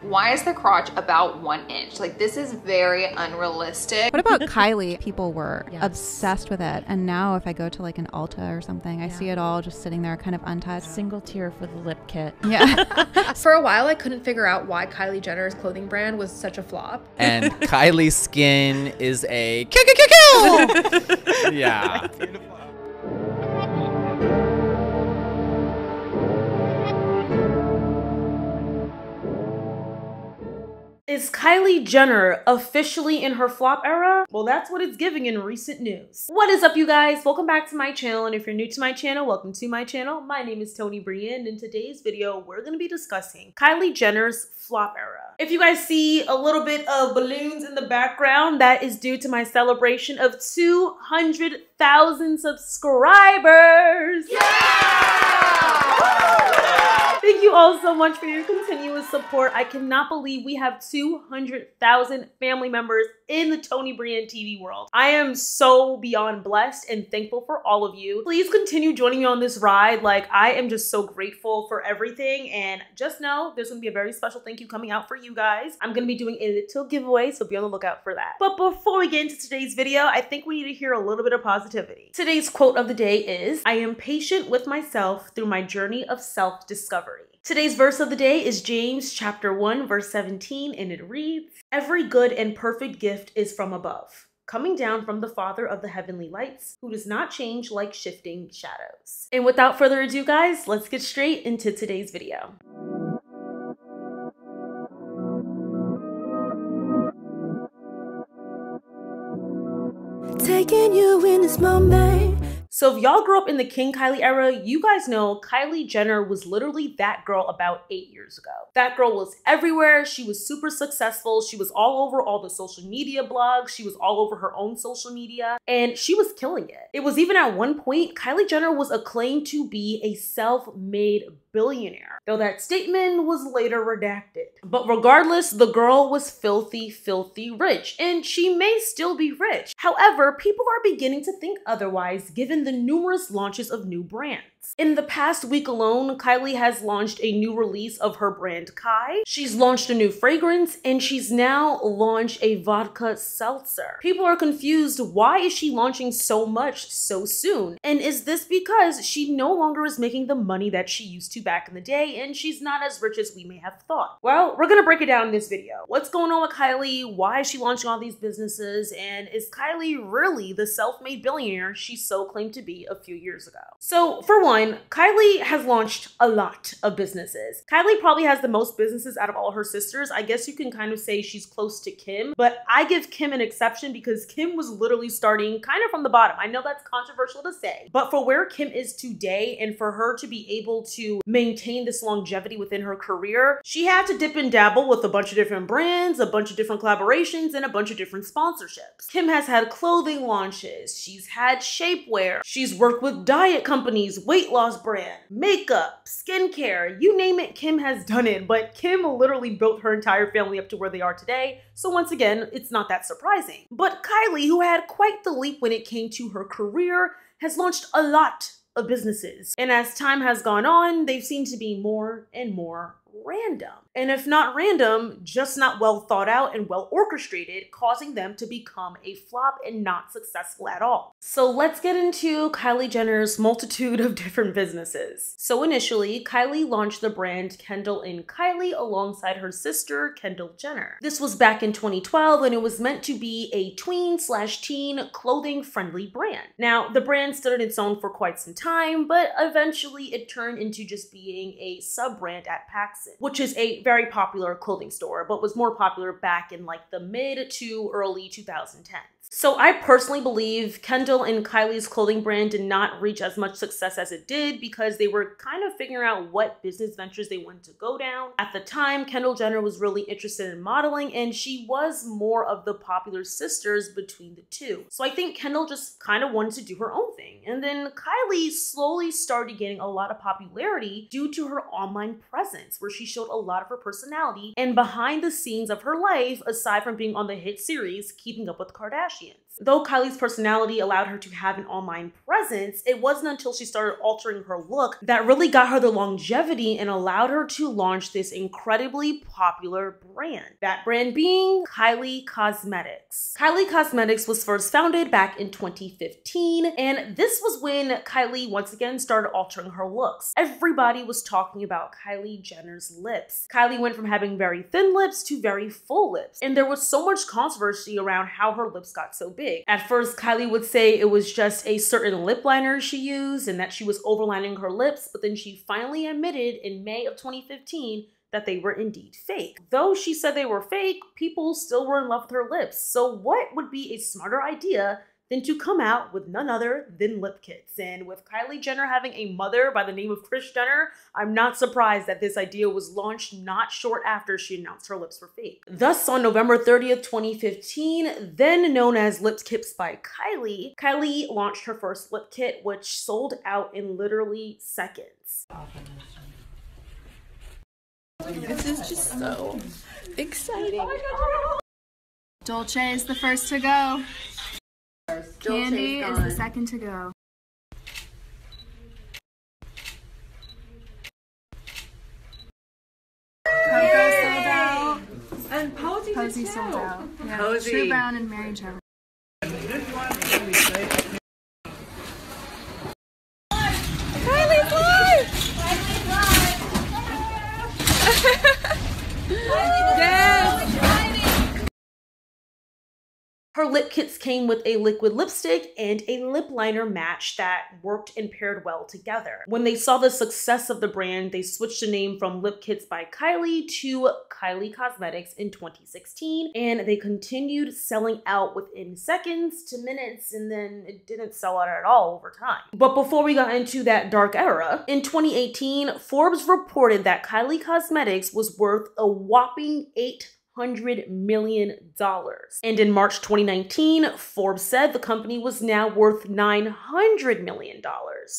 Why is the crotch about 1 inch? Like, this is very unrealistic. What about Kylie? People were obsessed with it. And now if I go to like an Ulta or something, I see it all just sitting there kind of untouched. Single tear for the lip kit. Yeah. For a while, I couldn't figure out why Kylie Jenner's clothing brand was such a flop. And Kylie's skin is a kill. Yeah. Is Kylie Jenner officially in her flop era? Well, that's what it's giving in recent news. What is up, you guys? Welcome back to my channel, and if you're new to my channel, welcome to my channel. My name is Tonibryanne, and in today's video, we're gonna be discussing Kylie Jenner's flop era. If you guys see a little bit of balloons in the background, that is due to my celebration of 200,000 subscribers. Thank you all so much for your continuous support. I cannot believe we have 200,000 family members in the Tonibryanne TV world. I am so beyond blessed and thankful for all of you. Please continue joining me on this ride. Like, I am just so grateful for everything, and just know there's gonna be a very special thank you coming out for you guys. I'm gonna be doing a little giveaway, so be on the lookout for that. But before we get into today's video, I think we need to hear a little bit of positivity. Today's quote of the day is, "I am patient with myself through my journey of self-discovery." Today's verse of the day is James chapter 1 verse 17, and it reads, "Every good and perfect gift is from above, coming down from the Father of the heavenly lights, who does not change like shifting shadows." And without further ado, guys, let's get straight into today's video. Taking you in this moment. So if y'all grew up in the King Kylie era, you guys know Kylie Jenner was literally that girl about 8 years ago. That girl was everywhere. She was super successful. She was all over all the social media blogs. She was all over her own social media, and she was killing it. It was even at one point, Kylie Jenner was acclaimed to be a self-made billionaire, though that statement was later redacted. But regardless, the girl was filthy, filthy rich, and she may still be rich. However, people are beginning to think otherwise given the numerous launches of new brands. In the past week alone, Kylie has launched a new release of her brand Kai. She's launched a new fragrance, and she's now launched a vodka seltzer. People are confused. Why is she launching so much so soon? And is this because she no longer is making the money that she used to back in the day, and she's not as rich as we may have thought? Well, we're gonna break it down in this video. What's going on with Kylie? Why is she launching all these businesses? And is Kylie really the self-made billionaire she so claimed to be a few years ago? So for one, Kylie has launched a lot of businesses. Kylie probably has the most businesses out of all her sisters. I guess you can kind of say she's close to Kim, but I give Kim an exception because Kim was literally starting kind of from the bottom. I know that's controversial to say, but for where Kim is today and for her to be able to maintain this longevity within her career, she had to dip and dabble with a bunch of different brands, a bunch of different collaborations, and a bunch of different sponsorships. Kim has had clothing launches. She's had shapewear. She's worked with diet companies, weight loss brand, makeup, skincare, you name it, Kim has done it. But Kim literally built her entire family up to where they are today. So once again, it's not that surprising. But Kylie, who had quite the leap when it came to her career, has launched a lot of businesses. And as time has gone on, they've seemed to be more and more random. And if not random, just not well thought out and well orchestrated, causing them to become a flop and not successful at all. So let's get into Kylie Jenner's multitude of different businesses. So initially, Kylie launched the brand Kendall and Kylie alongside her sister, Kendall Jenner. This was back in 2012, and it was meant to be a tween/teen clothing friendly brand. Now, the brand stood on its own for quite some time, but eventually it turned into just being a sub-brand at PAXN, which is a very popular clothing store, but was more popular back in like the mid to early 2010s. So I personally believe Kendall and Kylie's clothing brand did not reach as much success as it did because they were kind of figuring out what business ventures they wanted to go down. At the time, Kendall Jenner was really interested in modeling, and she was more of the popular sisters between the two. So I think Kendall just kind of wanted to do her own thing. And then Kylie slowly started getting a lot of popularity due to her online presence, where she showed a lot of her her personality and behind the scenes of her life, aside from being on the hit series Keeping Up with the Kardashians. Though Kylie's personality allowed her to have an online presence, it wasn't until she started altering her look that really got her the longevity and allowed her to launch this incredibly popular brand. That brand being Kylie Cosmetics. Kylie Cosmetics was first founded back in 2015, and this was when Kylie once again started altering her looks. Everybody was talking about Kylie Jenner's lips. Kylie went from having very thin lips to very full lips, and there was so much controversy around how her lips got so big. At first, Kylie would say it was just a certain lip liner she used and that she was overlining her lips, but then she finally admitted in May of 2015 that they were indeed fake. Though she said they were fake, people still were in love with her lips. So what would be a smarter idea than to come out with none other than lip kits? And with Kylie Jenner having a mother by the name of Kris Jenner, I'm not surprised that this idea was launched not short after she announced her lips were fake. Thus, on November 30th, 2015, then known as Lip Kits by Kylie, Kylie launched her first lip kit, which sold out in literally seconds. This is just so exciting. Dolce is the first to go. Candy is the second to go. Coco sold out. And Posey sold out. Yeah. Posey. True Brown and Mary Jo. Kylie's live! Yes! Her lip kits came with a liquid lipstick and a lip liner match that worked and paired well together. When they saw the success of the brand, they switched the name from Lip Kits by Kylie to Kylie Cosmetics in 2016, and they continued selling out within seconds to minutes, and then it didn't sell out at all over time. But before we got into that dark era, in 2018, Forbes reported that Kylie Cosmetics was worth a whopping $800 million. And in March 2019, Forbes said the company was now worth $900 million.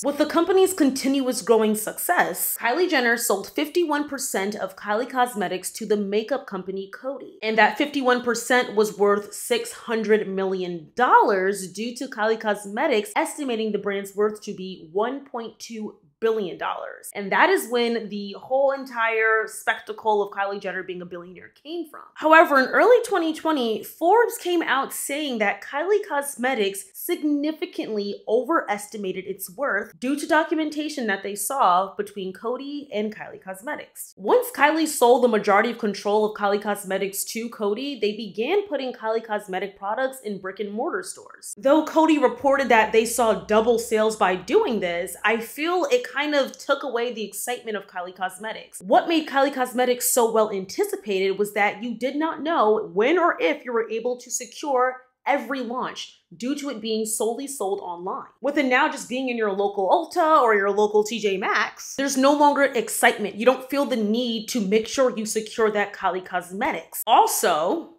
With the company's continuous growing success, Kylie Jenner sold 51% of Kylie Cosmetics to the makeup company Coty. And that 51% was worth $600 million due to Kylie Cosmetics estimating the brand's worth to be $1.2 billion. And that is when the whole entire spectacle of Kylie Jenner being a billionaire came from. However, in early 2020, Forbes came out saying that Kylie Cosmetics significantly overestimated its worth due to documentation that they saw between Coty and Kylie Cosmetics. Once Kylie sold the majority of control of Kylie Cosmetics to Coty, they began putting Kylie Cosmetic products in brick and mortar stores. Though Coty reported that they saw double sales by doing this, I feel it kind of took away the excitement of Kylie Cosmetics. What made Kylie Cosmetics so well anticipated was that you did not know when or if you were able to secure every launch due to it being solely sold online. With it now just being in your local Ulta or your local TJ Maxx, there's no longer excitement. You don't feel the need to make sure you secure that Kylie Cosmetics. Also,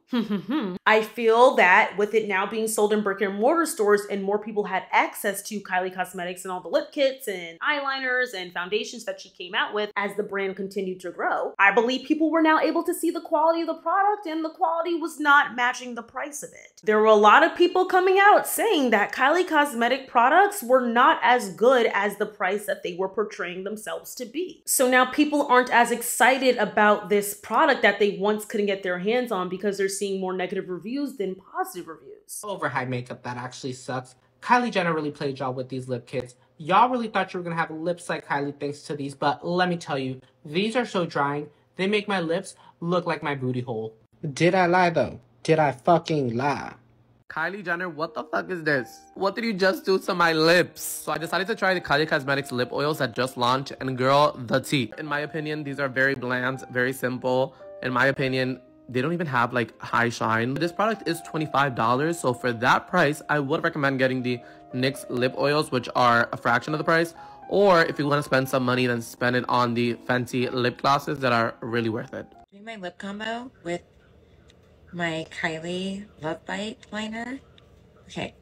I feel that with it now being sold in brick and mortar stores and more people had access to Kylie Cosmetics and all the lip kits and eyeliners and foundations that she came out with as the brand continued to grow, I believe people were now able to see the quality of the product, and the quality was not matching the price of it. There were a lot of people coming out saying that Kylie Cosmetic products were not as good as the price that they were portraying themselves to be. So now people aren't as excited about this product that they once couldn't get their hands on because they're seeing more negative reviews than positive reviews. Overhyped makeup that actually sucks. Kylie Jenner really played y'all with these lip kits. Y'all really thought you were gonna have lips like Kylie thanks to these, but let me tell you, these are so drying. They make my lips look like my booty hole. Did I lie though? Did I fucking lie? Kylie Jenner, what the fuck is this? What did you just do to my lips? So I decided to try the Kylie Cosmetics lip oils that just launched, and girl, the tea. In my opinion, these are very bland, very simple. In my opinion, they don't even have like high shine. This product is $25, so for that price, I would recommend getting the NYX lip oils, which are a fraction of the price. Or if you want to spend some money, then spend it on the Fenty lip glosses that are really worth it. Doing my lip combo with my Kylie Love Bite liner. Okay,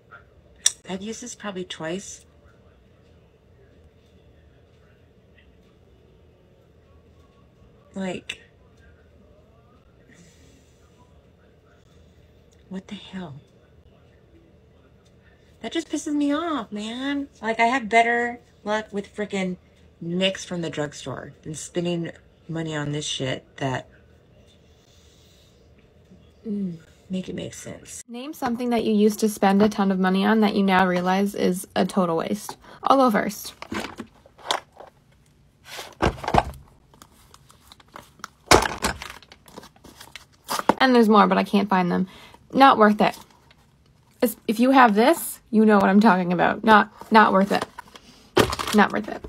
I've used this probably twice. Like, What the hell? That just pisses me off, man. Like, I have better luck with freaking nicks from the drugstore than spending money on this shit that make it make sense. Name something that you used to spend a ton of money on that you now realize is a total waste. I'll go first. And there's more, but I can't find them. Not worth it. If you have this, you know what I'm talking about. Not worth it. Not worth it.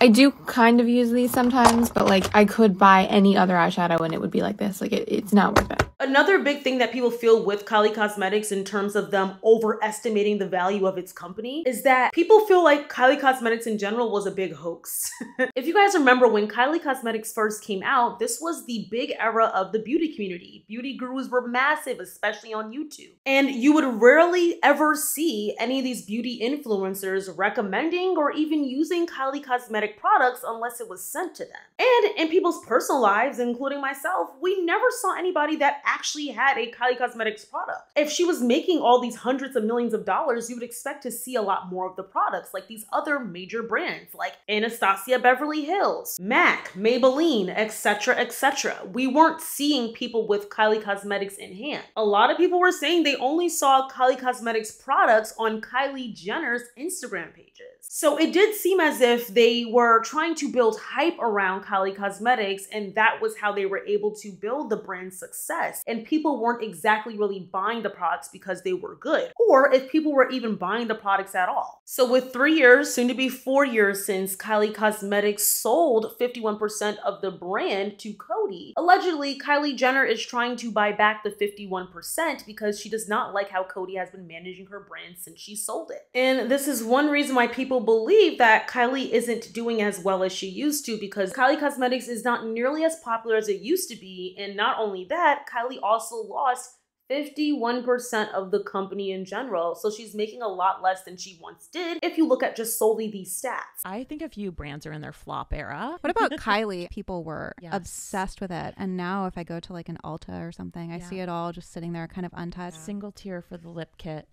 I do kind of use these sometimes, but like I could buy any other eyeshadow and it would be like this. Like it's not worth it. Another big thing that people feel with Kylie Cosmetics in terms of them overestimating the value of its company is that people feel like Kylie Cosmetics in general was a big hoax. If you guys remember when Kylie Cosmetics first came out, this was the big era of the beauty community. Beauty gurus were massive, especially on YouTube. And you would rarely ever see any of these beauty influencers recommending or even using Kylie Cosmetic products unless it was sent to them. And in people's personal lives, including myself, we never saw anybody that actually had a Kylie Cosmetics product. If she was making all these hundreds of millions of dollars, you would expect to see a lot more of the products like these other major brands like Anastasia Beverly Hills, MAC, Maybelline, etc., etc. We weren't seeing people with Kylie Cosmetics in hand. A lot of people were saying they only saw Kylie Cosmetics products on Kylie Jenner's Instagram pages. So it did seem as if they were trying to build hype around Kylie Cosmetics, and that was how they were able to build the brand's success. And people weren't exactly really buying the products because they were good, or if people were even buying the products at all. So with 3 years, soon to be 4 years since Kylie Cosmetics sold 51% of the brand to Coty, allegedly Kylie Jenner is trying to buy back the 51% because she does not like how Coty has been managing her brand since she sold it. And this is one reason why people believe that Kylie isn't doing as well as she used to, because Kylie Cosmetics is not nearly as popular as it used to be. And not only that, Kylie also lost 51% of the company in general. So she's making a lot less than she once did if you look at just solely these stats. I think a few brands are in their flop era. What about Kylie? People were obsessed with it. And now if I go to like an Ulta or something, I see it all just sitting there kind of untouched. Single tier for the lip kit.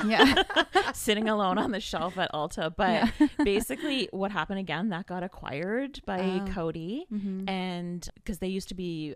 Yeah. Sitting alone on the shelf at Ulta. But basically what happened again, that got acquired by Coty. And because they used to be,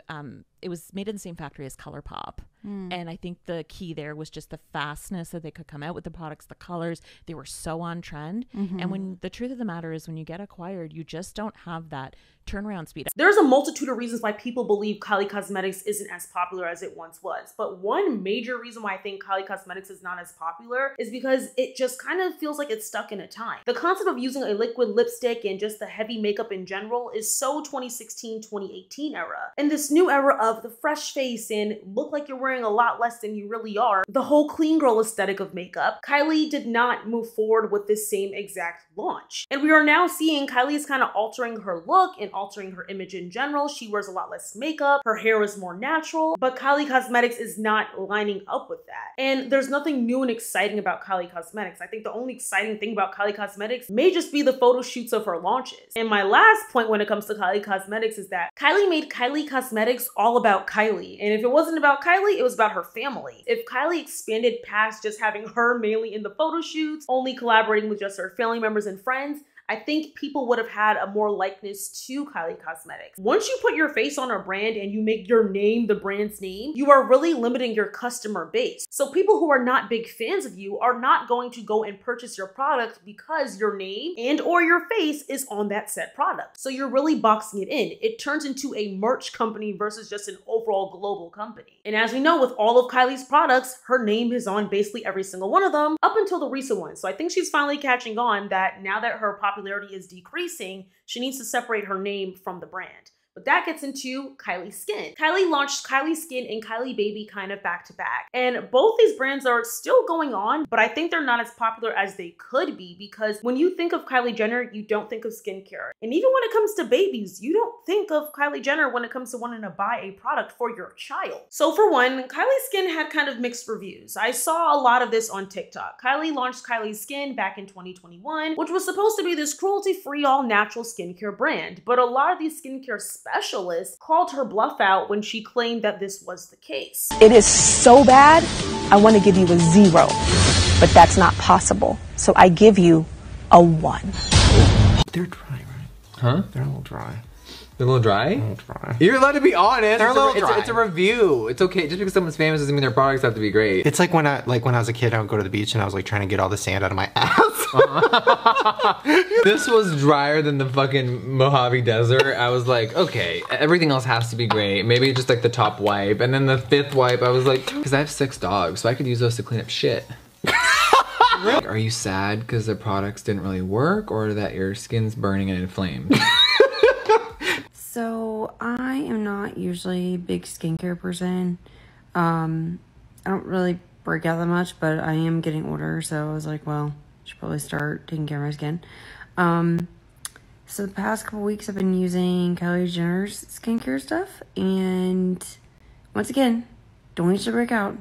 it was made in the same factory as ColourPop. And I think the key there was just the fastness that they could come out with the products, the colors, they were so on trend. And when the truth of the matter is when you get acquired, you just don't have that turnaround speed. There's a multitude of reasons why people believe Kylie Cosmetics isn't as popular as it once was. But one major reason why I think Kylie Cosmetics is not as popular is because it just kind of feels like it's stuck in a time. The concept of using a liquid lipstick and just the heavy makeup in general is so 2016, 2018 era. And this new era of the fresh face and look like you're wearing a lot less than you really are, the whole clean girl aesthetic of makeup, Kylie did not move forward with the same exact launch. And we are now seeing Kylie is kind of altering her look and altering her image in general. She wears a lot less makeup, her hair is more natural, but Kylie Cosmetics is not lining up with that. And there's nothing new and exciting about Kylie Cosmetics. I think the only exciting thing about Kylie Cosmetics may just be the photo shoots of her launches. And my last point when it comes to Kylie Cosmetics is that Kylie made Kylie Cosmetics all about Kylie. And if it wasn't about Kylie, it was about her family. If Kylie expanded past just having her mainly in the photo shoots, only collaborating with just her family members and friends, I think people would have had a more likeness to Kylie Cosmetics. Once you put your face on a brand and you make your name the brand's name, you are really limiting your customer base. So people who are not big fans of you are not going to go and purchase your product because your name and or your face is on that said product. So you're really boxing it in. It turns into a merch company versus just an overall global company. And as we know, with all of Kylie's products, her name is on basically every single one of them up until the recent ones. So I think she's finally catching on that now that her popularity is decreasing, she needs to separate her name from the brand. But that gets into Kylie Skin. Kylie launched Kylie Skin and Kylie Baby kind of back to back. And both these brands are still going on, but I think they're not as popular as they could be because when you think of Kylie Jenner, you don't think of skincare. And even when it comes to babies, you don't think of Kylie Jenner when it comes to wanting to buy a product for your child. So for one, Kylie Skin had kind of mixed reviews. I saw a lot of this on TikTok. Kylie launched Kylie Skin back in 2021, which was supposed to be this cruelty-free, all-natural skincare brand. But a lot of these skincare specialist, called her bluff out when she claimed that this was the case. It is so bad, I want to give you a 0, but that's not possible. So I give you a 1. They're dry, right? Huh? They're a little dry. They're a little dry? A little dry. You're allowed to be honest. They're a little dry. It's a review. It's okay. Just because someone's famous doesn't mean their products have to be great. It's like when I was a kid, I would go to the beach and I was like trying to get all the sand out of my ass. This was drier than the fucking Mojave Desert. I was like, okay, everything else has to be great. Maybe just like the top wipe. And then the 5th wipe, I was like, because I have 6 dogs, so I could use those to clean up shit. Are you sad because the products didn't really work, or that your skin's burning and inflamed? So I am not usually a big skincare person. I don't really break out that much, but I am getting older, so I was like, well, I should probably start taking care of my skin. So the past couple weeks I've been using Kylie Jenner's skincare stuff, and once again, don't usually break out.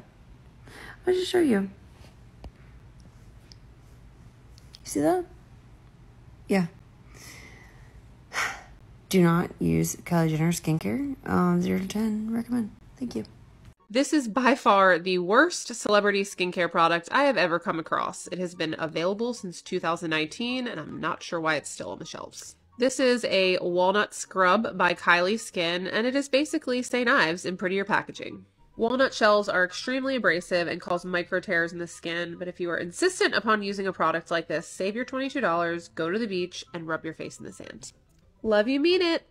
I'll just show you. See that? Yeah. Do not use Kylie Jenner skincare. 0 to 10, recommend. Thank you. This is by far the worst celebrity skincare product I have ever come across. It has been available since 2019, and I'm not sure why it's still on the shelves. This is a walnut scrub by Kylie Skin, and it is basically St. Ives in prettier packaging. Walnut shells are extremely abrasive and cause micro tears in the skin, but if you are insistent upon using a product like this, save your $22, go to the beach, and rub your face in the sand. Love you, mean it.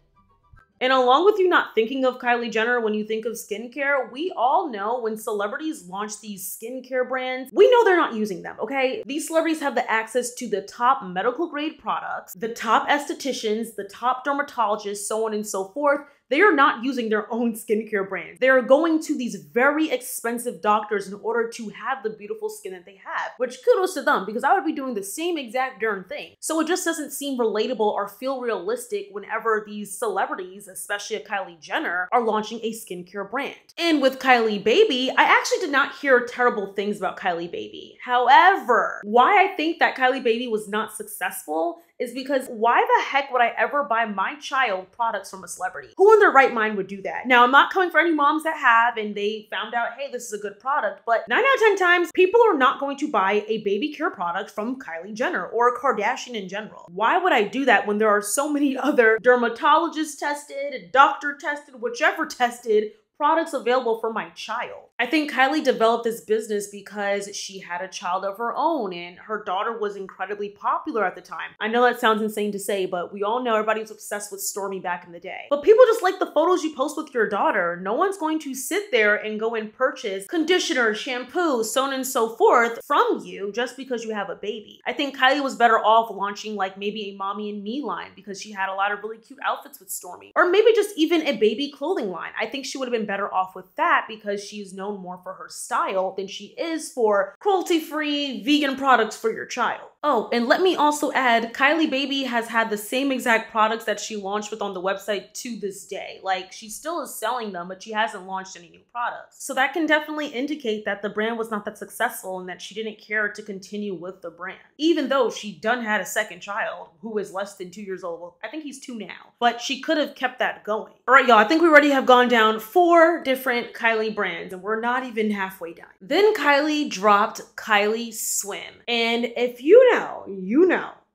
And along with you not thinking of Kylie Jenner when you think of skincare, we all know when celebrities launch these skincare brands, we know they're not using them, okay? These celebrities have the access to the top medical grade products, the top estheticians, the top dermatologists, so on and so forth. They are not using their own skincare brands. They are going to these very expensive doctors in order to have the beautiful skin that they have, which kudos to them, because I would be doing the same exact darn thing. So it just doesn't seem relatable or feel realistic whenever these celebrities, especially a Kylie Jenner, are launching a skincare brand. And with Kylie Baby, I actually did not hear terrible things about Kylie Baby. However, why I think that Kylie Baby was not successful is because why the heck would I ever buy my child products from a celebrity? Who in their right mind would do that? Now, I'm not coming for any moms that have and they found out, hey, this is a good product, but 9 out of 10 times, people are not going to buy a baby care product from Kylie Jenner or a Kardashian in general. Why would I do that when there are so many other dermatologist tested, doctor tested, whichever tested products available for my child? I think Kylie developed this business because she had a child of her own and her daughter was incredibly popular at the time. I know that sounds insane to say, but we all know everybody was obsessed with Stormi back in the day. But people just like the photos you post with your daughter. No one's going to sit there and go and purchase conditioner, shampoo, so on and so forth from you just because you have a baby. I think Kylie was better off launching like maybe a Mommy and Me line because she had a lot of really cute outfits with Stormi. Or maybe just even a baby clothing line. I think she would have been better off with that because she's known more for her style than she is for cruelty-free vegan products for your child. Oh, and let me also add, Kylie Baby has had the same exact products that she launched with on the website to this day. Like, she still is selling them, but she hasn't launched any new products. So that can definitely indicate that the brand was not that successful and that she didn't care to continue with the brand. Even though she done had a second child who is less than 2 years old. Well, I think he's 2 now, but she could have kept that going. All right, y'all, I think we already have gone down 4 different Kylie brands and we're not even halfway done. Then Kylie dropped Kylie Swim. And if you know,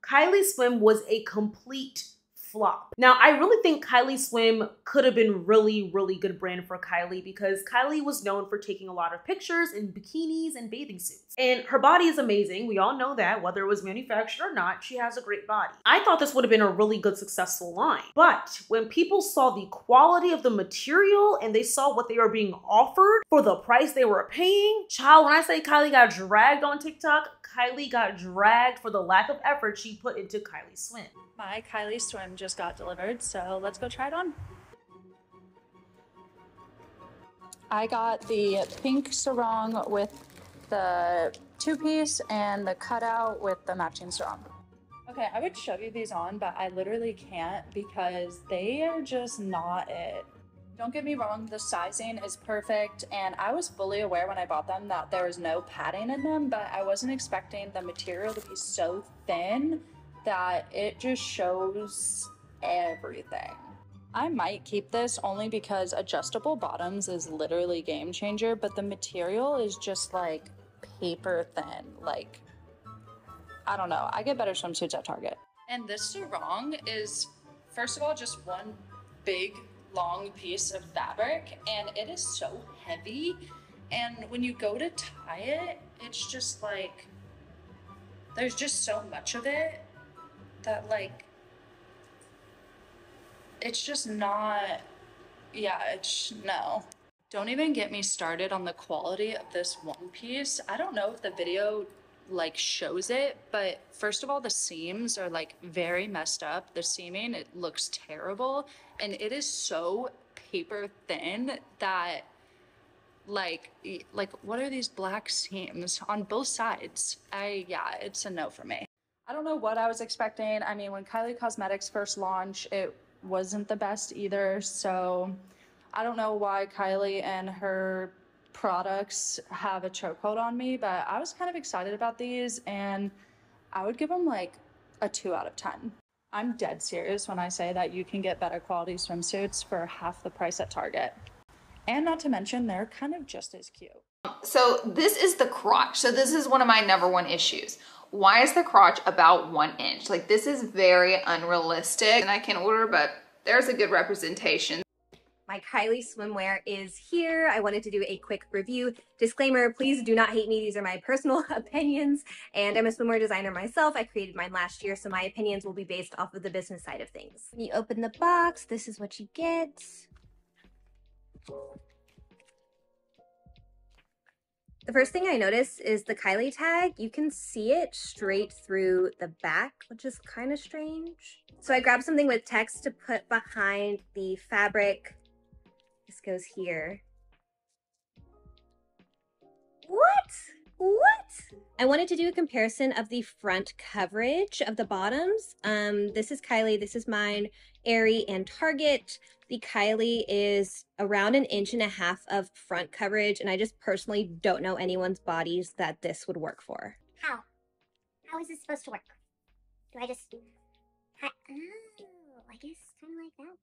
Kylie Swim was a complete flop. Now, I really think Kylie Swim could have been really, really good brand for Kylie because Kylie was known for taking a lot of pictures in bikinis and bathing suits. And her body is amazing. We all know that, whether it was manufactured or not, she has a great body. I thought this would have been a really good, successful line. But when people saw the quality of the material and they saw what they were being offered for the price they were paying, child, when I say Kylie got dragged on TikTok, Kylie got dragged for the lack of effort she put into Kylie Swim. My Kylie Swim just got delivered, so let's go try it on. I got the pink sarong with the 2-piece and the cutout with the matching sarong. Okay, I would show you these on, but I literally can't because they are just not it. Don't get me wrong, the sizing is perfect, and I was fully aware when I bought them that there was no padding in them, but I wasn't expecting the material to be so thin that it just shows everything. I might keep this only because adjustable bottoms is literally game changer, but the material is just like paper thin. Like, I don't know. I get better swimsuits at Target. And this sarong is, first of all, just one big long piece of fabric, and it is so heavy. And when you go to tie it, it's just like, there's just so much of it that like, it's just not, yeah, it's, no. Don't even get me started on the quality of this one piece. I don't know if the video like shows it, but first of all, the seams are like very messed up. The seaming, it looks terrible. And it is so paper thin that like what are these black seams on both sides? Yeah, it's a no for me. I don't know what I was expecting. I mean, when Kylie Cosmetics first launched, it wasn't the best either. So I don't know why Kylie and her products have a chokehold on me, but I was kind of excited about these, and I would give them like a 2 out of 10. I'm dead serious when I say that you can get better quality swimsuits for half the price at Target. And not to mention, they're kind of just as cute. So this is the crotch. So this is one of my #1 issues. Why is the crotch about 1 inch? Like, this is very unrealistic, and I can order, but there's a good representation. My Kylie swimwear is here. I wanted to do a quick review. Disclaimer, please do not hate me. These are my personal opinions, and I'm a swimwear designer myself. I created mine last year, so my opinions will be based off of the business side of things. When you open the box, this is what you get. The first thing I noticed is the Kylie tag. You can see it straight through the back, which is kind of strange. So I grabbed something with text to put behind the fabric. This goes here. What? I wanted to do a comparison of the front coverage of the bottoms. This is Kylie, this is mine, Aerie and Target. The Kylie is around 1.5 inches of front coverage, and I just personally don't know anyone's bodies that this would work for. How? How is this supposed to work? Do I just... Oh, I guess kind of like that.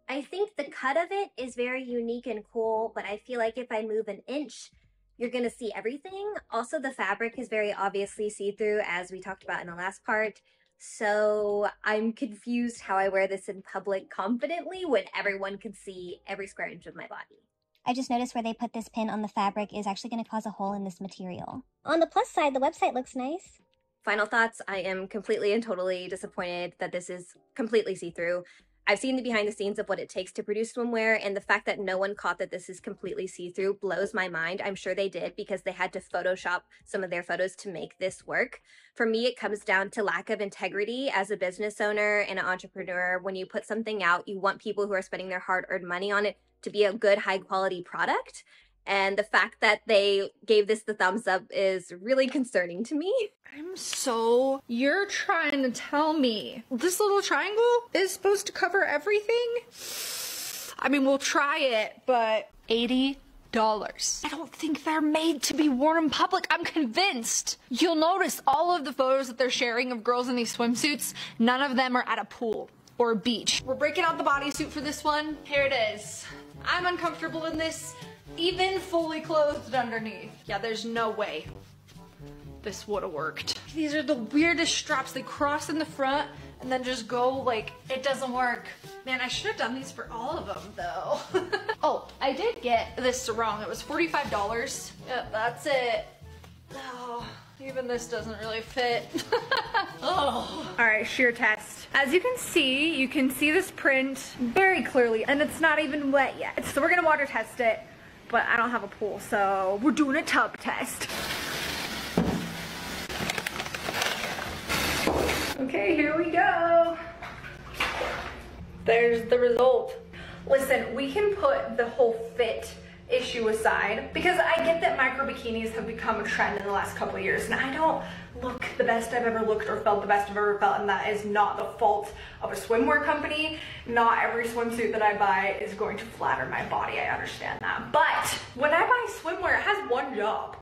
I think the cut of it is very unique and cool, but I feel like if I move 1 inch, you're going to see everything. Also, the fabric is very obviously see-through, as we talked about in the last part. So I'm confused how I wear this in public confidently when everyone can see every square inch of my body. I just noticed where they put this pin on the fabric is actually going to cause a hole in this material. On the plus side, the website looks nice. Final thoughts, I am completely and totally disappointed that this is completely see-through. I've seen the behind the scenes of what it takes to produce swimwear, and the fact that no one caught that this is completely see-through blows my mind. I'm sure they did, because they had to Photoshop some of their photos to make this work. For me, it comes down to lack of integrity as a business owner and an entrepreneur. When you put something out, you want people who are spending their hard-earned money on it to be a good, high-quality product. And the fact that they gave this the thumbs up is really concerning to me. You're trying to tell me this little triangle is supposed to cover everything? I mean, we'll try it, but $80. I don't think they're made to be worn in public. I'm convinced. You'll notice all of the photos that they're sharing of girls in these swimsuits, none of them are at a pool or a beach. We're breaking out the bodysuit for this one. Here it is. I'm uncomfortable in this, even fully clothed underneath. Yeah, there's no way this would have worked. These are the weirdest straps. They cross in the front and then just go like, it doesn't work. Man, I should have done these for all of them though. Oh, I did get this sarong. It was $45. Yep, that's it. Oh, even this doesn't really fit. Oh. All right, shear test. As you can see this print very clearly, and it's not even wet yet. So we're gonna water test it, but I don't have a pool, so we're doing a tub test. Okay, here we go. There's the result. Listen, we can put the whole fit issue aside, because I get that micro bikinis have become a trend in the last couple of years, and I don't look the best I've ever looked or felt the best I've ever felt, and that is not the fault of a swimwear company. Not every swimsuit that I buy is going to flatter my body, I understand that. But when I buy swimwear, it has one job.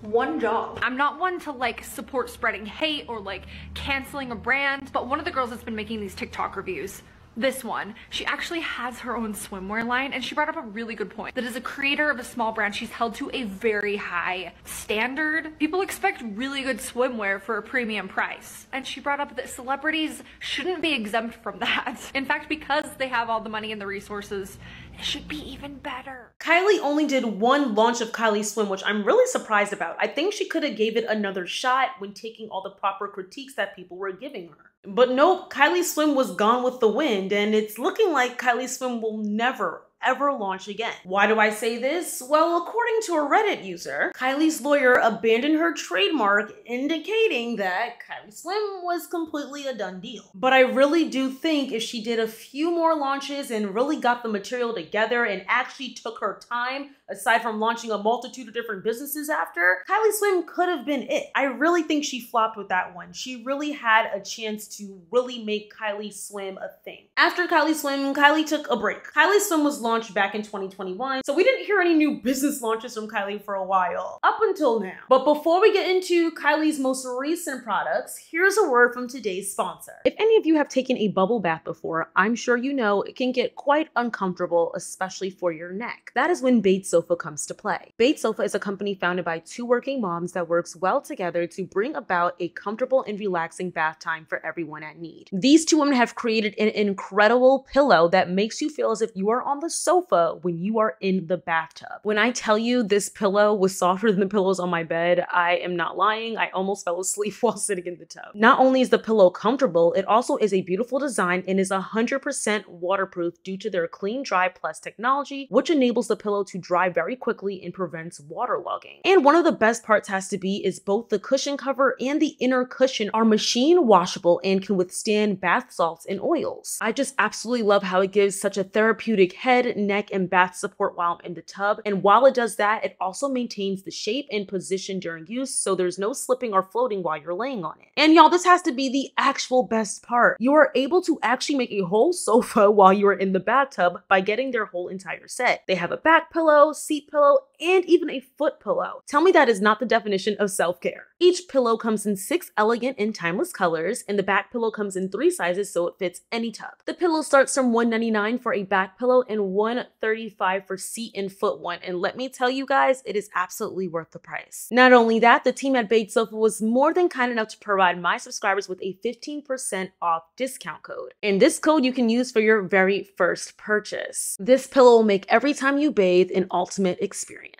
One job. I'm not one to like support spreading hate or like canceling a brand, but one of the girls that's been making these TikTok reviews this one. She actually has her own swimwear line, and she brought up a really good point that as a creator of a small brand, she's held to a very high standard. People expect really good swimwear for a premium price, and she brought up that celebrities shouldn't be exempt from that. In fact, because they have all the money and the resources, it should be even better. Kylie only did one launch of Kylie Swim, which I'm really surprised about. I think she could have gave it another shot when taking all the proper critiques that people were giving her. But nope, Kylie Swim was gone with the wind, and it's looking like Kylie Swim will never, ever launch again. Why do I say this? Well, according to a Reddit user, Kylie's lawyer abandoned her trademark, indicating that Kylie Swim was completely a done deal. But I really do think if she did a few more launches and really got the material together and actually took her time, aside from launching a multitude of different businesses after, Kylie Swim could have been it. I really think she flopped with that one. She really had a chance to really make Kylie Swim a thing. After Kylie Swim, Kylie took a break. Kylie Swim was launched back in 2021, so we didn't hear any new business launches from Kylie for a while, up until now. But before we get into Kylie's most recent products, here's a word from today's sponsor. If any of you have taken a bubble bath before, I'm sure you know it can get quite uncomfortable, especially for your neck. That is when Bates Sofa comes to play. Bates Sofa is a company founded by two working moms that works well together to bring about a comfortable and relaxing bath time for everyone at need. These two women have created an incredible pillow that makes you feel as if you are on the sofa when you are in the bathtub. When I tell you this pillow was softer than the pillows on my bed, I am not lying. I almost fell asleep while sitting in the tub. Not only is the pillow comfortable, it also is a beautiful design and is 100% waterproof due to their Clean Dry Plus technology, which enables the pillow to dry very quickly and prevents waterlogging. And one of the best parts has to be is both the cushion cover and the inner cushion are machine washable and can withstand bath salts and oils. I just absolutely love how it gives such a therapeutic head, neck, and bath support while I'm in the tub. And while it does that, it also maintains the shape and position during use, so there's no slipping or floating while you're laying on it. And y'all, this has to be the actual best part. You are able to actually make a whole sofa while you are in the bathtub by getting their whole entire set. They have a back pillow, seat pillow, and even a foot pillow. Tell me that is not the definition of self-care. Each pillow comes in 6 elegant and timeless colors, and the back pillow comes in 3 sizes so it fits any tub. The pillow starts from $199 for a back pillow and $135 for seat and foot one, and let me tell you guys, it is absolutely worth the price. Not only that, the team at Bates Sofa was more than kind enough to provide my subscribers with a 15% off discount code. And this code you can use for your very first purchase. This pillow will make every time you bathe an ultimate experience.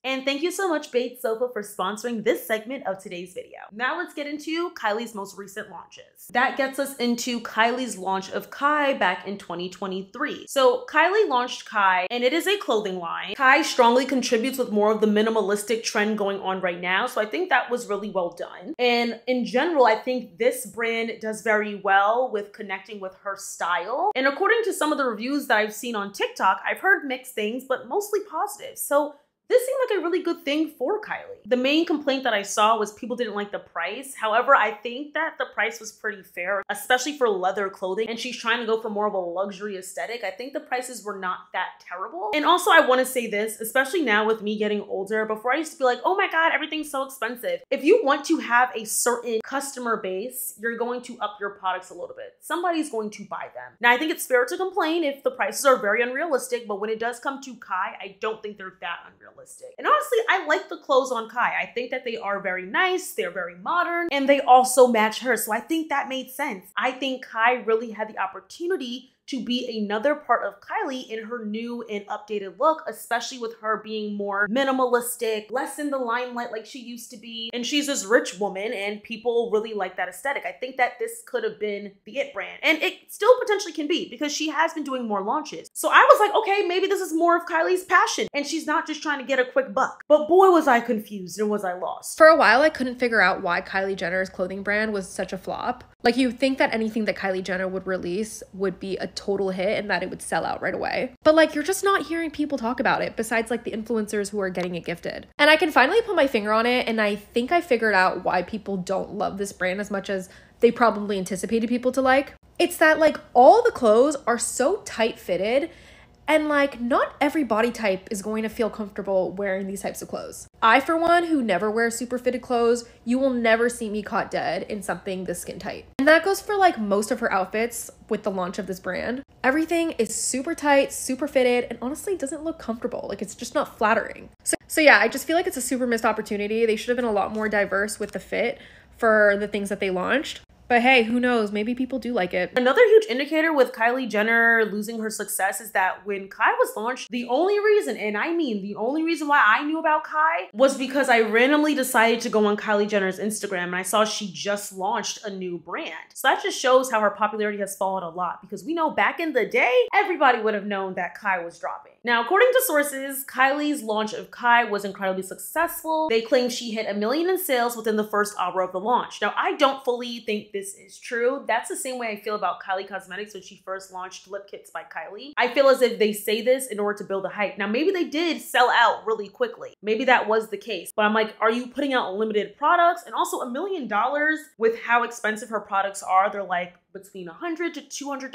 And thank you so much, Bates Sofa, for sponsoring this segment of today's video. Now let's get into Kylie's most recent launches. That gets us into Kylie's launch of Kai back in 2023. So Kylie launched Kai, and it is a clothing line. Kai strongly contributes with more of the minimalistic trend going on right now, so I think that was really well done. And in general, I think this brand does very well with connecting with her style. And according to some of the reviews that I've seen on TikTok, I've heard mixed things, but mostly positive. So this seemed like a really good thing for Kylie. The main complaint that I saw was people didn't like the price. However, I think that the price was pretty fair, especially for leather clothing, and she's trying to go for more of a luxury aesthetic. I think the prices were not that terrible. And also I want to say this, especially now with me getting older, before I used to be like, oh my God, everything's so expensive. If you want to have a certain customer base, you're going to up your products a little bit. Somebody's going to buy them. Now, I think it's fair to complain if the prices are very unrealistic, but when it does come to Kai, I don't think they're that unrealistic. And honestly, I like the clothes on Kai. I think that they are very nice, they're very modern, and they also match her. So I think that made sense. I think Kai really had the opportunity to be another part of Kylie in her new and updated look, especially with her being more minimalistic, less in the limelight like she used to be. And she's this rich woman and people really like that aesthetic. I think that this could have been the it brand, and it still potentially can be because she has been doing more launches. So I was like, okay, maybe this is more of Kylie's passion and she's not just trying to get a quick buck. But boy, was I confused and was I lost. For a while, I couldn't figure out why Kylie Jenner's clothing brand was such a flop. Like, you'd think that anything that Kylie Jenner would release would be a total hit and that it would sell out right away. But like, you're just not hearing people talk about it besides like the influencers who are getting it gifted. And I can finally put my finger on it, and I think I figured out why people don't love this brand as much as they probably anticipated people to like. It's that like all the clothes are so tight fitted And like, not every body type is going to feel comfortable wearing these types of clothes. I, for one, who never wears super fitted clothes, you will never see me caught dead in something this skin tight. And that goes for like most of her outfits with the launch of this brand. Everything is super tight, super fitted, and honestly doesn't look comfortable. Like, it's just not flattering. So yeah, I just feel like it's a super missed opportunity. They should have been a lot more diverse with the fit for the things that they launched. But hey, who knows? Maybe people do like it. Another huge indicator with Kylie Jenner losing her success is that when Kai was launched, the only reason, and I mean the only reason why I knew about Kai was because I randomly decided to go on Kylie Jenner's Instagram and I saw she just launched a new brand. So that just shows how her popularity has fallen a lot, because we know back in the day, everybody would have known that Kai was dropping. Now, according to sources, Kylie's launch of Kai was incredibly successful. They claim she hit 1 million in sales within the first hour of the launch. Now, I don't fully think this is true. That's the same way I feel about Kylie Cosmetics when she first launched lip kits by Kylie. I feel as if they say this in order to build a hype. Now, maybe they did sell out really quickly. Maybe that was the case. But I'm like, are you putting out limited products? And also $1 million with how expensive her products are. They're like between $100 to $200.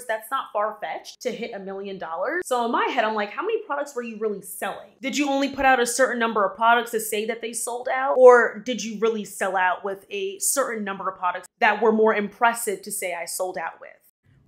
That's not far-fetched to hit $1 million. So in my head, I'm like, how many products were you really selling? Did you only put out a certain number of products to say that they sold out? Or did you really sell out with a certain number of products that were more impressive to say I sold out with?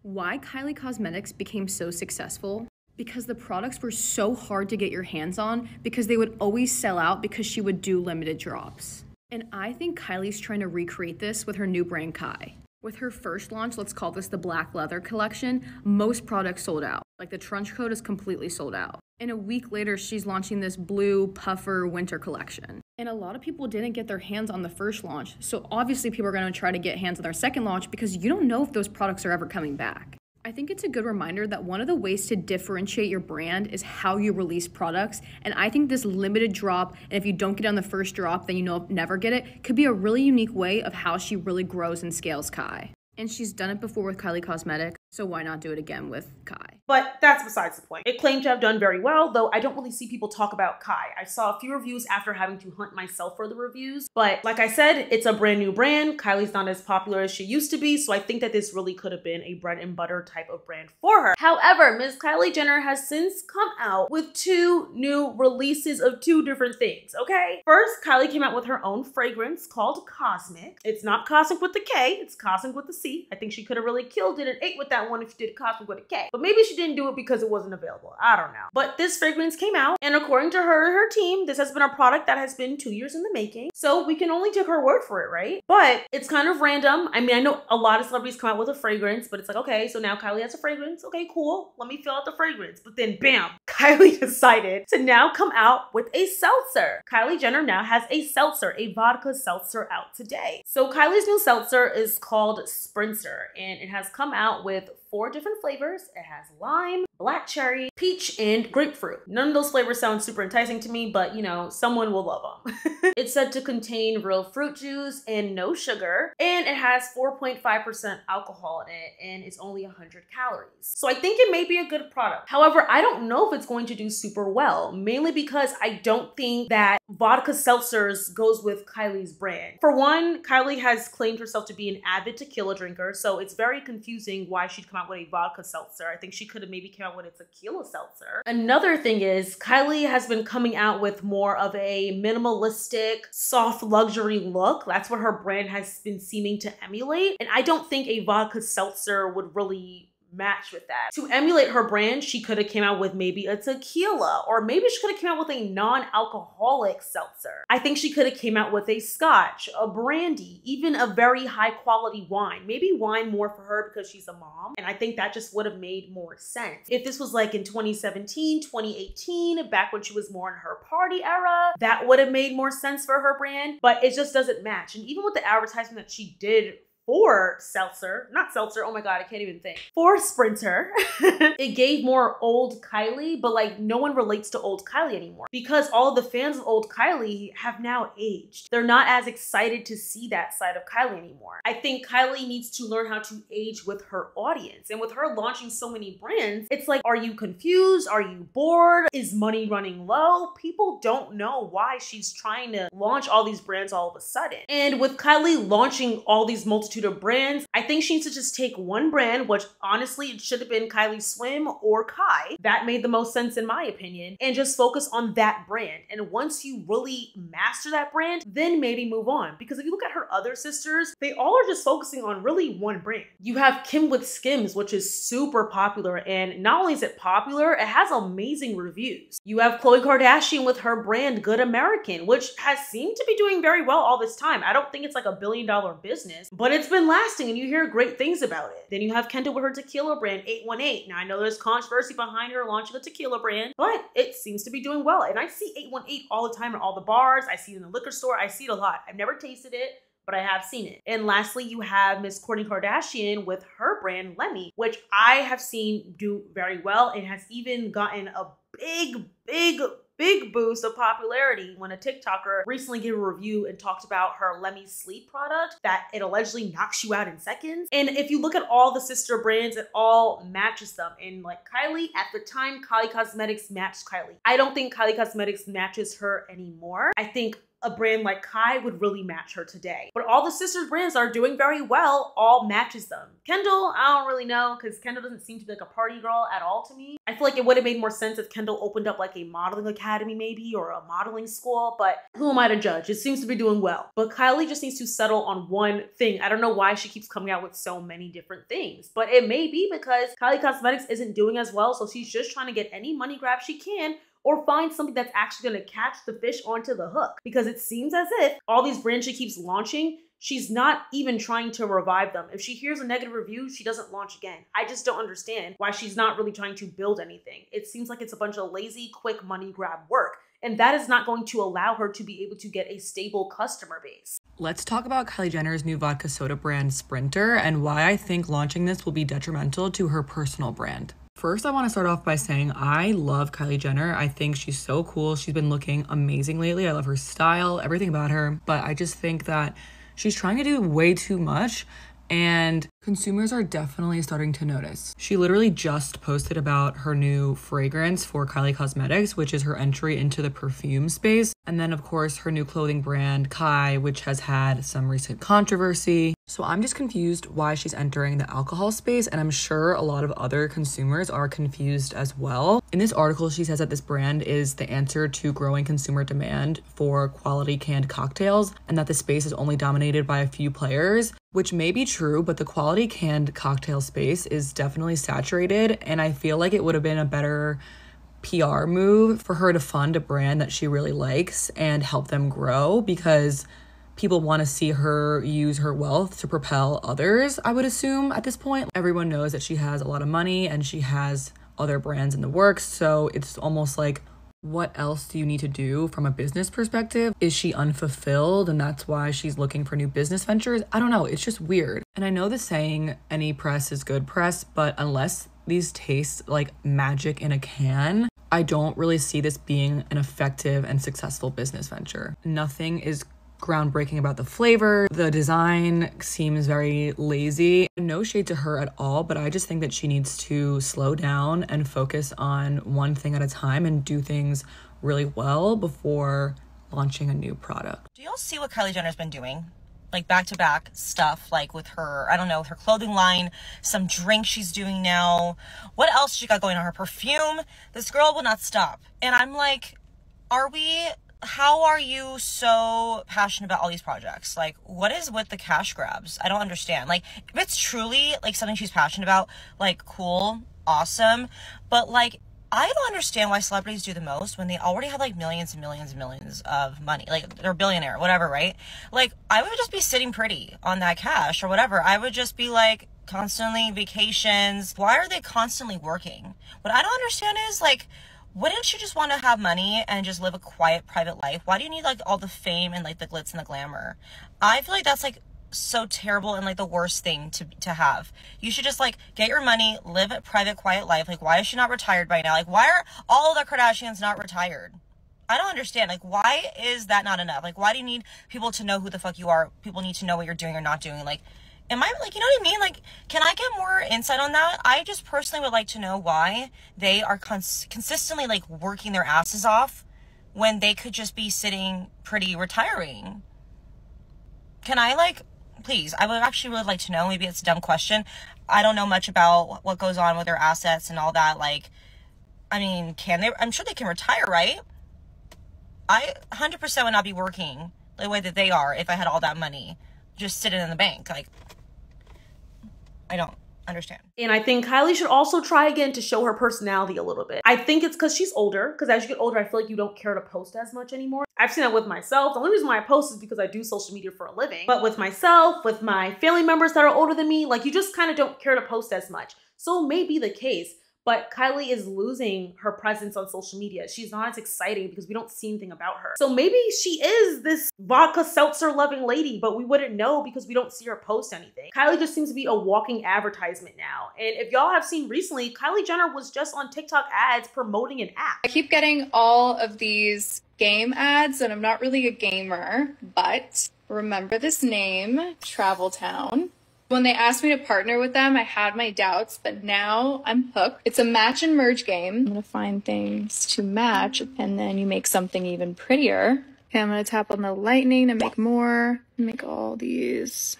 Why Kylie Cosmetics became so successful? Because the products were so hard to get your hands on, because they would always sell out because she would do limited drops. And I think Kylie's trying to recreate this with her new brand Kai. With her first launch, let's call this the black leather collection, most products sold out. Like the trench coat is completely sold out. And a week later, she's launching this blue puffer winter collection. And a lot of people didn't get their hands on the first launch. So obviously people are gonna try to get hands on their second launch because you don't know if those products are ever coming back. I think it's a good reminder that one of the ways to differentiate your brand is how you release products. And I think this limited drop, and if you don't get on the first drop, then you know never get it, could be a really unique way of how she really grows and scales Kai. And she's done it before with Kylie Cosmetics, so why not do it again with Kai? But that's besides the point. It claimed to have done very well, though I don't really see people talk about Kai. I saw a few reviews after having to hunt myself for the reviews. But like I said, it's a brand new brand. Kylie's not as popular as she used to be, so I think that this really could have been a bread and butter type of brand for her. However, Ms. Kylie Jenner has since come out with 2 new releases of 2 different things, okay? First, Kylie came out with her own fragrance called Cosmic. It's not Cosmic with the K, it's Cosmic with the C. I think she could have really killed it and ate with that one if she did Cosmic with a K. But maybe she didn't do it because it wasn't available. I don't know. But this fragrance came out, and according to her and her team, this has been a product that has been 2 years in the making. So we can only take her word for it, right? But it's kind of random. I mean, I know a lot of celebrities come out with a fragrance, but it's like, okay, so now Kylie has a fragrance. Okay, cool. Let me fill out the fragrance. But then bam, Kylie decided to now come out with a seltzer. Kylie Jenner now has a seltzer, a vodka seltzer out today. So Kylie's new seltzer is called Sprinter, and it has come out with 4 different flavors. It has lime, black cherry, peach, and grapefruit. None of those flavors sound super enticing to me, but you know, someone will love them. It's said to contain real fruit juice and no sugar, and it has 4.5% alcohol in it, and it's only 100 calories. So I think it may be a good product. However, I don't know if it's going to do super well, mainly because I don't think that vodka seltzers goes with Kylie's brand. For one, Kylie has claimed herself to be an avid tequila drinker, so it's very confusing why she'd come out with a vodka seltzer. I think she could have maybe came out with a tequila seltzer. Another thing is Kylie has been coming out with more of a minimalistic, soft luxury look. That's what her brand has been seeming to emulate. And I don't think a vodka seltzer would really match with that. To emulate her brand, she could have came out with maybe a tequila, or maybe she could have came out with a non-alcoholic seltzer. I think she could have came out with a scotch, a brandy, even a very high quality wine. Maybe wine more for her because she's a mom, and I think that just would have made more sense. If this was like in 2017, 2018, back when she was more in her party era, that would have made more sense for her brand, but it just doesn't match. And even with the advertisement that she did for seltzer, not seltzer, oh my God, I can't even think. For Sprinter, it gave more old Kylie, but like no one relates to old Kylie anymore because all the fans of old Kylie have now aged. They're not as excited to see that side of Kylie anymore. I think Kylie needs to learn how to age with her audience. And with her launching so many brands, it's like, are you confused? Are you bored? Is money running low? People don't know why she's trying to launch all these brands all of a sudden. And with Kylie launching all these multitude multitude of brands. I think she needs to just take one brand, which honestly, it should have been Kylie Swim or Kai. That made the most sense in my opinion, and just focus on that brand. And once you really master that brand, then maybe move on. Because if you look at her other sisters, they all are just focusing on really one brand. You have Kim with Skims, which is super popular, and not only is it popular, it has amazing reviews. You have Khloe Kardashian with her brand Good American, which has seemed to be doing very well all this time. I don't think it's like a $1 billion business, but it's been lasting and you hear great things about it. Then you have Kendall with her tequila brand 818. Now I know there's controversy behind her launching a tequila brand, but it seems to be doing well. And I see 818 all the time in all the bars. I see it in the liquor store. I see it a lot. I've never tasted it, but I have seen it. And lastly, you have Miss Kourtney Kardashian with her brand Lemmy, which I have seen do very well and has even gotten a big boost of popularity when a TikToker recently gave a review and talked about her Lemmy sleep product, that it allegedly knocks you out in seconds. And if you look at all the sister brands, it all matches them. And like Kylie, at the time, Kylie Cosmetics matched Kylie. I don't think Kylie Cosmetics matches her anymore. I think a brand like Kai would really match her today. But all the sisters brands are doing very well, all matches them. Kendall, I don't really know, because Kendall doesn't seem to be like a party girl at all to me. I feel like it would have made more sense if Kendall opened up like a modeling academy maybe, or a modeling school, but who am I to judge? It seems to be doing well. But Kylie just needs to settle on one thing. I don't know why she keeps coming out with so many different things, but it may be because Kylie Cosmetics isn't doing as well, so she's just trying to get any money grab she can, or find something that's actually gonna catch the fish onto the hook. Because it seems as if all these brands she keeps launching, she's not even trying to revive them. If she hears a negative review, she doesn't launch again. I just don't understand why she's not really trying to build anything. It seems like it's a bunch of lazy, quick money grab work. And that is not going to allow her to be able to get a stable customer base. Let's talk about Kylie Jenner's new vodka soda brand Sprinter and why I think launching this will be detrimental to her personal brand. First, I want to start off by saying I love Kylie Jenner. I think she's so cool. She's been looking amazing lately. I love her style, everything about her. But I just think that she's trying to do way too much, and consumers are definitely starting to notice. She literally just posted about her new fragrance for Kylie Cosmetics, which is her entry into the perfume space. And then of course her new clothing brand Kai, which has had some recent controversy. So I'm just confused why she's entering the alcohol space, and I'm sure a lot of other consumers are confused as well. In this article, she says that this brand is the answer to growing consumer demand for quality canned cocktails, and that the space is only dominated by a few players, which may be true, but the quality canned cocktail space is definitely saturated, and I feel like it would have been a better PR move for her to fund a brand that she really likes and help them grow, because people want to see her use her wealth to propel others, I would assume at this point. Everyone knows that she has a lot of money and she has other brands in the works, so it's almost like, what else do you need to do from a business perspective? Is she unfulfilled and that's why she's looking for new business ventures? I don't know, it's just weird. And I know the saying, any press is good press, but unless these taste like magic in a can, I don't really see this being an effective and successful business venture. Nothing is groundbreaking about the flavor. The design seems very lazy. No shade to her at all, but I just think that she needs to slow down and focus on one thing at a time and do things really well before launching a new product. Do y'all see what Kylie Jenner's been doing? Like back-to-back stuff, like with her, I don't know, with her clothing line, some drink she's doing now. What else she got going on? Her perfume. This girl will not stop. And I'm like, how are you so passionate about all these projects? Like, what is with the cash grabs? I don't understand. Like, if it's truly like something she's passionate about, like, cool, awesome. But like, I don't understand why celebrities do the most when they already have like millions and millions and millions of money. Like, they're a billionaire, whatever, right? Like, I would just be sitting pretty on that cash or whatever. I would just be like, constantly vacations. Why are they constantly working? What I don't understand is, like, wouldn't you just want to have money and just live a quiet, private life? Why do you need like all the fame and like the glitz and the glamour? I feel like that's like so terrible and like the worst thing to have. You should just like get your money, live a private, quiet life. Like, why is she not retired by now? Like, why are all of the Kardashians not retired? I don't understand. Like, why is that not enough? Like, why do you need people to know who the fuck you are? People need to know what you're doing or not doing. Like, am I, like, you know what I mean? Like, can I get more insight on that? I just personally would like to know why they are consistently, like, working their asses off when they could just be sitting pretty retiring. Can I, like, please, I would actually really like to know. Maybe it's a dumb question. I don't know much about what goes on with their assets and all that. Like, I mean, can they? I'm sure they can retire, right? I 100% would not be working the way that they are if I had all that money just sitting in the bank. Like, I don't understand. And I think Kylie should also try again to show her personality a little bit. I think it's because she's older, because as you get older, I feel like you don't care to post as much anymore. I've seen that with myself. The only reason why I post is because I do social media for a living. But with myself, with my family members that are older than me, like, you just kind of don't care to post as much. So it may be the case, but Kylie is losing her presence on social media. She's not as exciting because we don't see anything about her. So maybe she is this vodka seltzer loving lady, but we wouldn't know because we don't see her post anything. Kylie just seems to be a walking advertisement now. And if y'all have seen recently, Kylie Jenner was just on TikTok ads promoting an app. I keep getting all of these game ads, and I'm not really a gamer, but remember this name, Travel Town. When they asked me to partner with them, I had my doubts, but now I'm hooked. It's a match and merge game. I'm gonna find things to match, and then you make something even prettier. Okay, I'm gonna tap on the lightning to make more, make all these.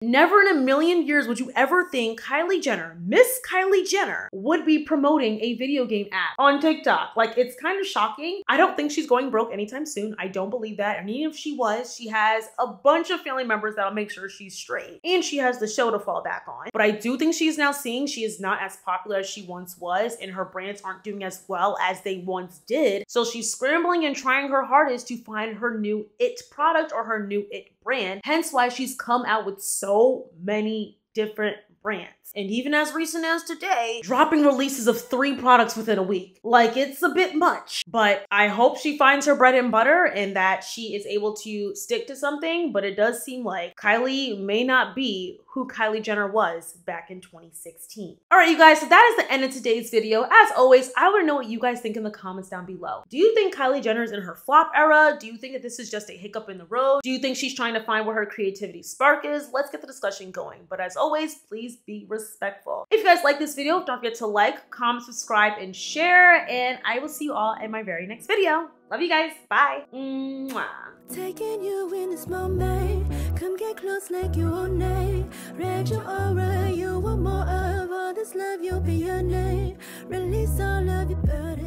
Never in a million years would you ever think Kylie Jenner, Miss Kylie Jenner, would be promoting a video game app on TikTok. Like, it's kind of shocking. I don't think she's going broke anytime soon. I don't believe that. And even if she was, she has a bunch of family members that'll make sure she's straight. And she has the show to fall back on. But I do think she's now seeing she is not as popular as she once was, and her brands aren't doing as well as they once did. So she's scrambling and trying her hardest to find her new it product or her new it brand. Hence why she's come out with so many different brands. And even as recent as today, dropping releases of 3 products within a week. Like, it's a bit much, but I hope she finds her bread and butter and that she is able to stick to something. But it does seem like Kylie may not be who Kylie Jenner was back in 2016. All right, you guys, so that is the end of today's video. As always, I want to know what you guys think in the comments down below. Do you think Kylie Jenner is in her flop era? Do you think that this is just a hiccup in the road? Do you think she's trying to find where her creativity spark is? Let's get the discussion going. But as always, please be respectful. If you guys like this video, don't forget to like, comment, subscribe, and share. And I will see you all in my very next video. Love you guys. Bye. Mwah. Taking you in this moment, come get close like you own name. Read your aura, you want more of all this love, you'll be your name. Release all of your burden.